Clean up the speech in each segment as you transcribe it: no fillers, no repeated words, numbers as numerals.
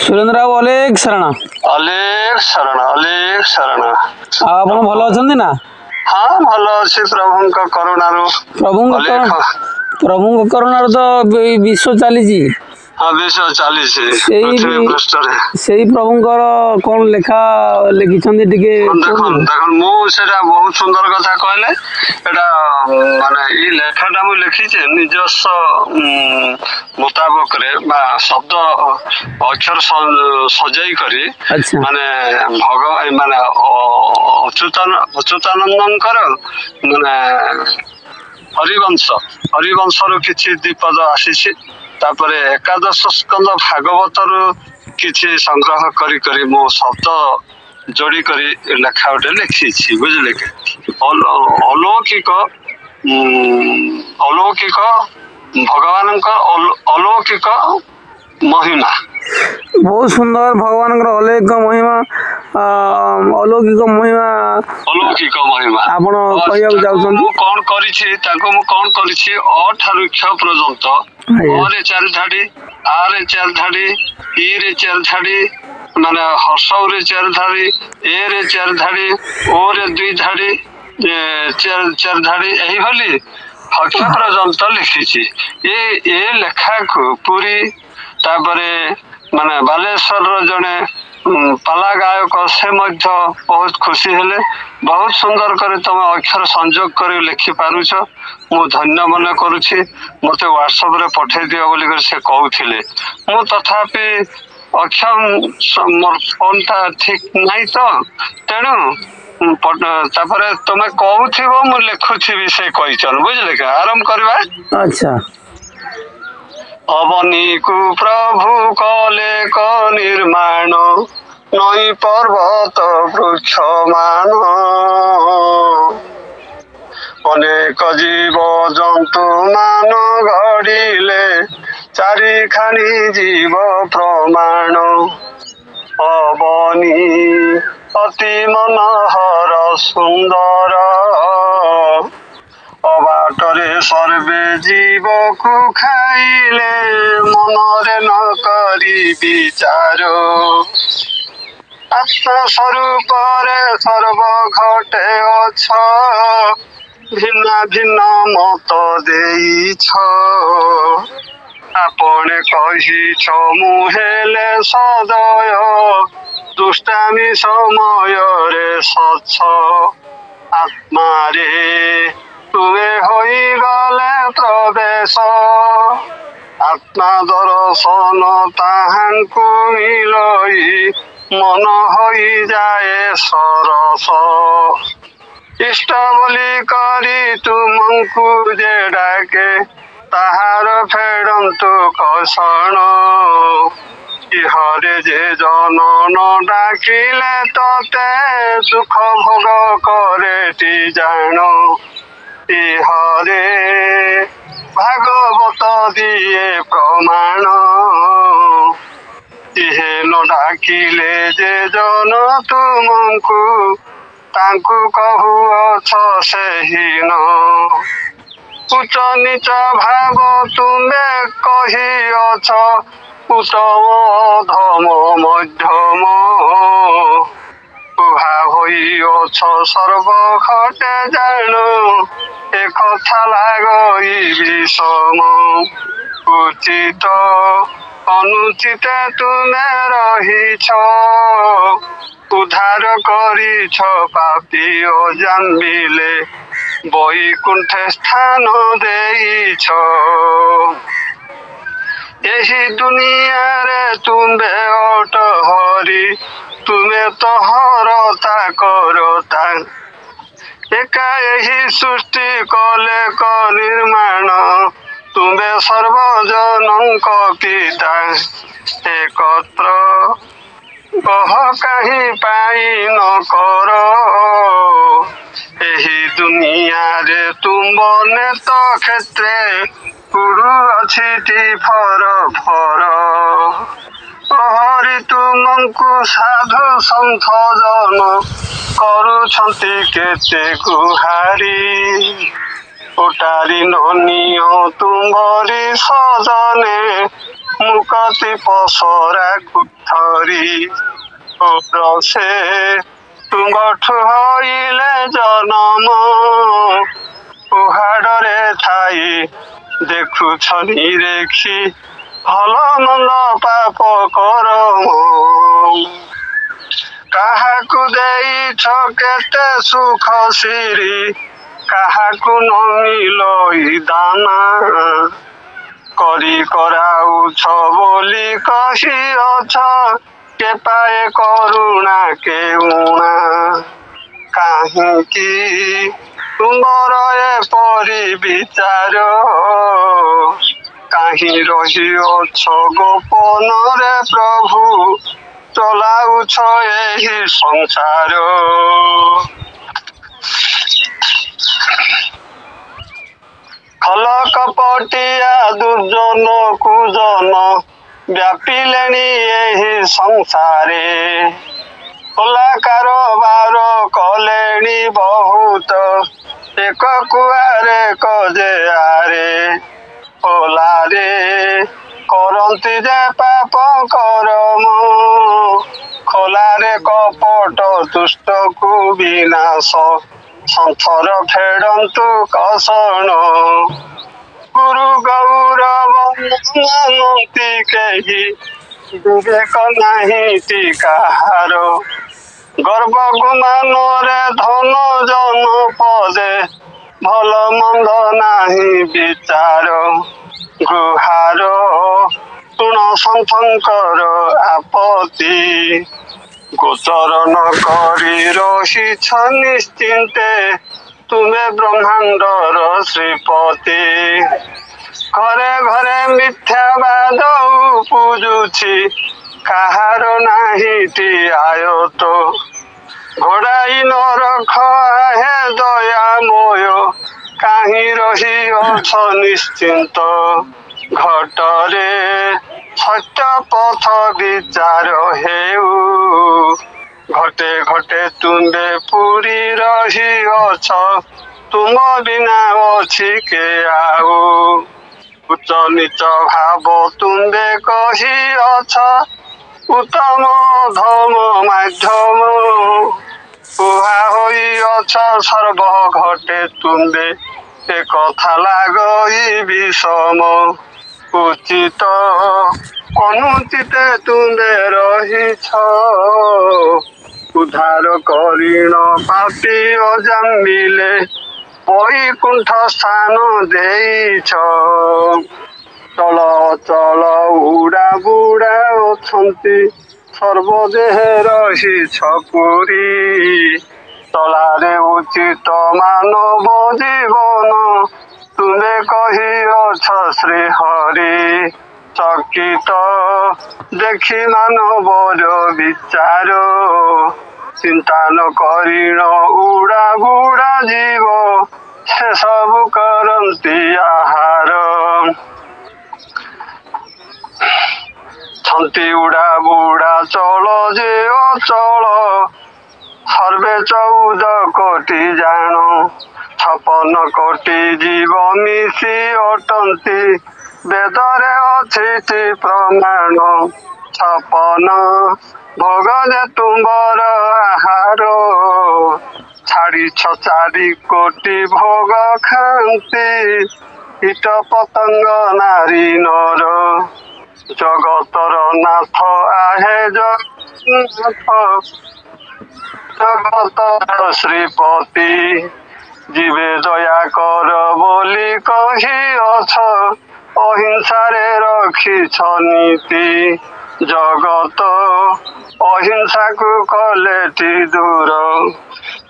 सुरेंद्र बाबू अलेख शरण अलेख शरण आप भल अच्छा ना? हाँ भल अच्छी प्रभु करुणारू प्रभु करुणार तो विश्व चली हाँ विश्व चली से प्रभुंकर कौन लेखा लिखिं देख मुझे बहुत सुंदर कथा कहले माने ये लेखाटा मुझे लिखी निजस्व मुताबक शब्द अक्षर सजाई करी माने भगवान माने अच्युतानंदर माने हरिवंश किसी द्विपद आसी तापरे एकादश स्कंद भागवत किसी संग्रह करी मो शब्द जोड़ी करी लेखा गोटे लिखी बुझे कि अलौकिक अलौकिक भगवान अलौकिक महिमा बहुत सुंदर भगवान अलौकिक महिमा अलौकिक महिमा आपण कौन करी अठारु क्ष पर्यंत अरे चार धाड़ी आरे चार धाड़ी ई रे चार धाड़ी माने हर्षव रे चार धाड़ी ए रे चार धाड़ी ओ रे दुई धाड़ी चार धाड़ी यही भली हक्ष पर्यंत लिखी ये लेखा को पूरी तापरे माने बालेश्वर जड़े पाला गायक से बहुत खुशी हेले बहुत सुंदर करे तुम अक्षर संजोग कर लिखि पारुछ मु धन्य मन करुछि मते व्हाट्सएप रे पठे दियो बोली से कहउथिले मु तथापि अक्षर मोर फोन ता ठीक नहीं तो तेणु तापरे तुम कहउथिबो मु लिखुछि से कहिचन बुझले के आरंभ करबा। अच्छा अवनी को प्रभु कले क निर्माण नई पर्वत वृक्ष मान अनेक जीव जंतु मान गढ़िले चारि खानी जीव प्रमाण अवनी अति मनोहर सुंदर अबाटरे सर्वे जीव को खाइले मनरे न करी विचार आत्मस्वरूप सर्व घटे अछ भिन्न भिन्न मत देइछ आपणे कहिछ मुहेले सदय दुष्टामी समय रे सच्छ आत्मा रे तुमे होई गले प्रवेश आत्मा दर्शन ताहांकु मिलई मन होई जाए सरस इष्ट बोली करी तुमको जे डाके ताहार फेडंतु कषण इहरे जे जनन डाकिले तते दुख भोग करे जान इहरे भागवत दिए प्रमाण इहे न डाकिले जे जन तुमको तांकु कहुअछ सेहीन उच्च नीच भाव तुमे कहिअछ उत्तम अधम मध्यम कुहा होइअछ सर्व घटे जान ए कथा लागई विषम उचित अनुचित तुमे रहिछ उद्धार करिछ पापी जामिले बैकुंठे स्थान देइछ यही दुनिया रे तुम्बे अट हरि तुम्हें तो हरता करता एका यही सृष्टि कले क निर्माण तुम्हें सर्वजनक पिता एकत्र कह कहीं पाई न कर यही दुनिया रे तुम बने तो क्षेत्रे पुरु अच्छी फर फर हरि तुमको साधु सन्थ जन करुछन्ति केते गुहारी उटारी ननियो तुम्बरी सजने মুকতি পসরা কুঠরি রসে তুম্বঠু হইলে জনম উহাড়রে থাই দেখুছ নিরেখি ଭଲ ମନ୍ଦ ପାପ କରମ କାହାକୁ ଦେଇଛ କେତେ ସୁଖ ସିରି କାହାକୁ ନ ମିଳଇ ଦାନା କରି କରାଉଛ ବୋଲି କହିଅଛ କେପାଏ କରୁଣା କେଉଣା କାହିଁକି ତୁମର ଏପରି ବିଚାର କାହିଁ ରହିଅଛ ଗୋପନରେ ପ୍ରଭୁ ଚଲାଉଛ ଏହି ସଂସାର ଖଲ କପଟିଆ ଦୁର୍ଜନ କୁଜନ ବ୍ୟାପିଲେଣି ଏହି ସଂସାରେ ଖୋଲା କାରବାର କଲେଣି ବହୁତ ଏକ କୁଆରେ କଜେ ଆରେ ଓଲାରେ କରନ୍ତି ଯେ ପାପ କରମ ଖୋଲାରେ କପଟ ଦୁଷ୍ଟକୁ ବିନାଶ ସନ୍ଥର ଫେଡ଼ନ୍ତୁ କଷଣ ଗୁରୁ ଗୌରବ ମାନନ୍ତି କେହି ବିବେକ ନାହିଁ କାହାର ଗର୍ବ ଗୁମାନରେ ଧନ ଜନ ପଦେ ଭଲ ମନ୍ଦ ନାହିଁ ବିଚାର ଗୁହାର ଶୁଣ ସନ୍ଥଙ୍କର ଆପତ୍ତି ଗୋଚର ନ କରି ରହିଛ ନିଶ୍ଚିନ୍ତେ ତୁମେ ବ୍ରହ୍ମାଣ୍ଡର ଶ୍ରୀପତି ଘରେ ଘରେ ମିଥ୍ୟାବାଦ ପୂଜୁଛି କାହାର ନାହିଁଟି ଆୟତ ଘୋଡ଼ାଇ ନ ରଖ ହେ ଦୟାମୟ କାହିଁ ରହିଅଛ ନିଶ୍ଚିନ୍ତ ଘଟରେ ସତ୍ୟ ପଥ ବିଚାର ହେଉ ଘଟେ ଘଟେ ତୁମ୍ଭେ ପୁରୀ ରହିଅଛ ତୁମ ବିନା ଅଛି କେ ଆଉ ଉଚ୍ଚ ନିଚ ଭାବ ତୁମ୍ଭେ କହିଅଛ ଉତ୍ତମ ଧମ ମାଧ୍ୟମ କୁହା ହୋଇଅଛ ସର୍ବ ଘଟେ ତୁମ୍ଭେ ଏ କଥା ଲାଗଇ ବିଷମ ଉଚିତ ଅନୁଚିତେ ତୁମ୍ଭେ ରହିଛ ଉଦ୍ଧାର କରିଣ ପାପି ଅଜାମିଲେ ବୈକୁଣ୍ଠ ସ୍ଥାନ ଦେଇଛ ଚଳ ଚଳ ଉଡ଼ା ବୁଡ଼ା ଅଛନ୍ତି ସର୍ବଦେହେ ରହିଛ ପୁରୀ ଚଳାରେ ଉଚିତ ମାନବ ଜୀବନ ତୁମେ କହିଅଛ ଶ୍ରୀହରି ଚକିତ ଦେଖି ମାନବର ବିଚାର ଚିନ୍ତା ନ କରିଣ ଉଡ଼ା ବୁଡ଼ା ଯିବ ସେ ସବୁ କରନ୍ତି ଆହାର ଛନ୍ତି ଉଡ଼ା ବୁଡ଼ା ଚଳ ଯେ ଅଚଳ ସର୍ବେ 14 କୋଟି ଜାଣ 56 କୋଟି ଜୀବ ମିଶି ଅଟନ୍ତି ବେଦରେ ଅଛି ପ୍ରମାଣ 56 ଭୋଗ ଯେ ତୁମ୍ଭର ଆହାର ଛାଡ଼ିଛ 4 କୋଟି ଭୋଗ ଖାଆନ୍ତି କୀଟ ପତଙ୍ଗ ନାରୀ ନର ଜଗତର ନାଥ ଆହେ ଜଗତର ଶ୍ରୀପତି ଯିବେ ଦୟା କର ବୋଲି କହିଅଛ ଅହିଂସାରେ ରଖିଛ ନୀତି ଜଗତ ଅହିଂସାକୁ କଲେଟି ଦୂର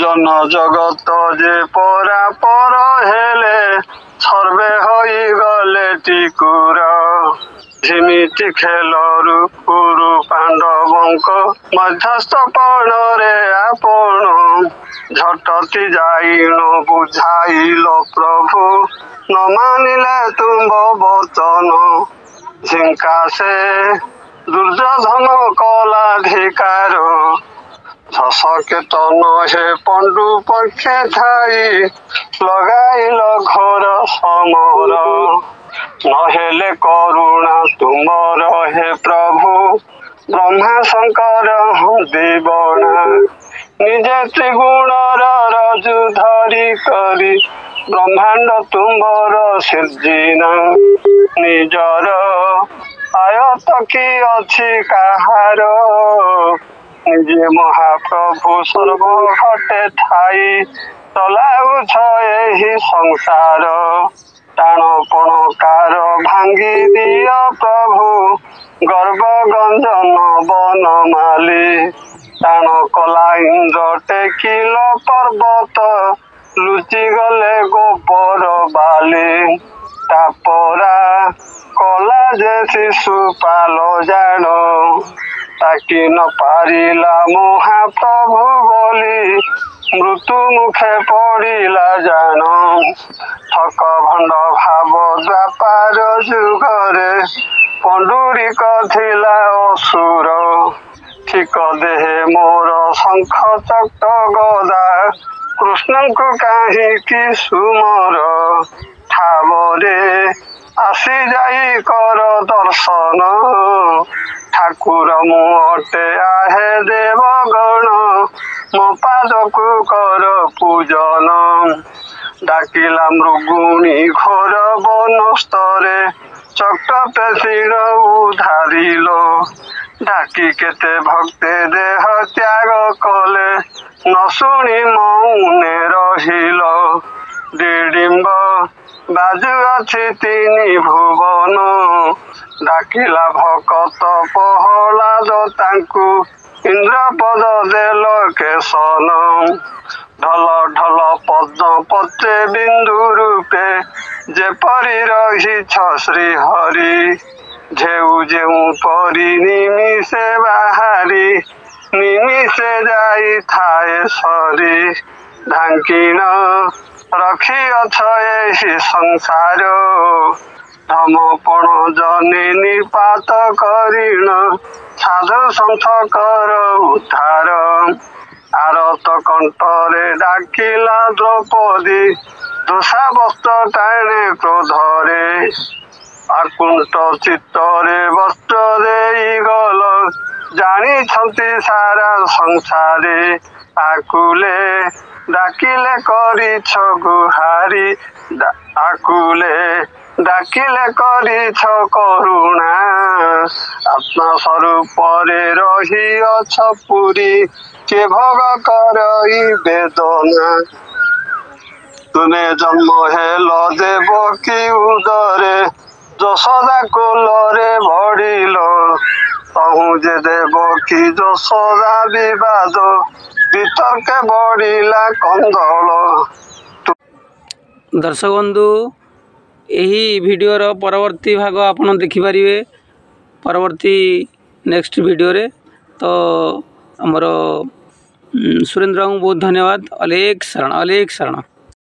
ଜନ ଜଗତ ଯେ ପରାପର ହେଲେ ସର୍ବେ ହୋଇଗଲେ ଟିକୁର ଝିମିଟି ଖେଳରୁ କୁରୁ ପାଣ୍ଡବଙ୍କ ମଧ୍ୟସ୍ଥପଣରେ ଆପଣ ଝଟତି ଯାଇଣ ବୁଝାଇଲ ପ୍ରଭୁ ନ ମାନିଲେ ତୁମ୍ଭ ବଚନ ଝିଙ୍କା ସେ ଦୁର୍ଯୋଧନ କଲାଧିକାର ସକେତନ ହେ ପଣ୍ଡୁ ପକ୍ଷେ ଥାଇ ଲଗାଇଲ ଘୋର ସମର नहेले करुणा तुमर हे प्रभु ब्रह्मा शंकर हम देवना निजे त्रिगुणर रजु धरी करी ब्रह्मांड तुमर सिर्जिना निजर आयत कि अछि काहार निजे महाप्रभु सर्व घटे ठाई चलाउछ एही संसार टाण पणकार भांगी दिया प्रभु गर्भ गंजन बनमाली टाण कला इंद्र टेकिल पर्वत लुचि गले गोपर बाली तापरा कला जे शिशुपाल जान ताकि न पारिला महाप्रभु बोली मृत्यु मुखे पड़िला जान ठक भंड भाव व्यापार जुगरे पंडुरिक थिला असुर ठीक देहे मोर शंख चक्र गदा कृष्ण को काहींकि सुमर ठावरे आसी जाई कर दर्शन ठाकुर मु अटे आहे देवगण मो पाद को कर पूजन डाकिला मृगुणी घोर बनस्तरे चक्र पेशीर उधारिल डाकी केते भक्ते देह त्याग कले न शुणी मौने रहिल डिडिम्ब बाजु अछि तिनी भुवन डाकिला भकत प्रहलाद तांकु इंद्रपद देल केशन ढल ढल पद्म पत्रे बिंदु रूपे जेपरि रहिछ श्रीहरि झेउ जेउ परि निमिषे बाहारी निमिषे जाई थाए सरी ढांकिन रखिअछ एही संसार धमपण जनि निपात करिण साधु सन्थ कर उद्धार आरत कंठरे डाकिला द्रौपदी दोषा वस्त्र टाणे क्रोधरे आकुंठ चित्तरे वस्त्र देई गल जानिछन्ति सारा संसारे आकुले डाकिले करिछ गुहारी आकुले डाकिले करिछ करुणा आत्मा स्वरूपरे रहिअछ पुरी के भोग करई वेदना तुमे जन्म हेल देवकी उदरे যশোদা কোলরে বড়িল তহু যে দেবকী যশোদা বিবাদ বিতর্কে বড়িলা কন্দল। দর্শক বন্ধু ଏହି ଭିଡ଼ିଓର ପରବର୍ତ୍ତୀ ଭାଗ ଆପଣ ଦେଖିପାରିବେ ପରବର୍ତ୍ତୀ ନେକ୍ସଟ ଭିଡ଼ିଓରେ। ତ ଆମର ସୁରେନ୍ଦ୍ରଙ୍କୁ ବହୁତ ଧନ୍ୟବାଦ। ଅଲେଖ ଶରଣ ଅଲେଖ ଶରଣ।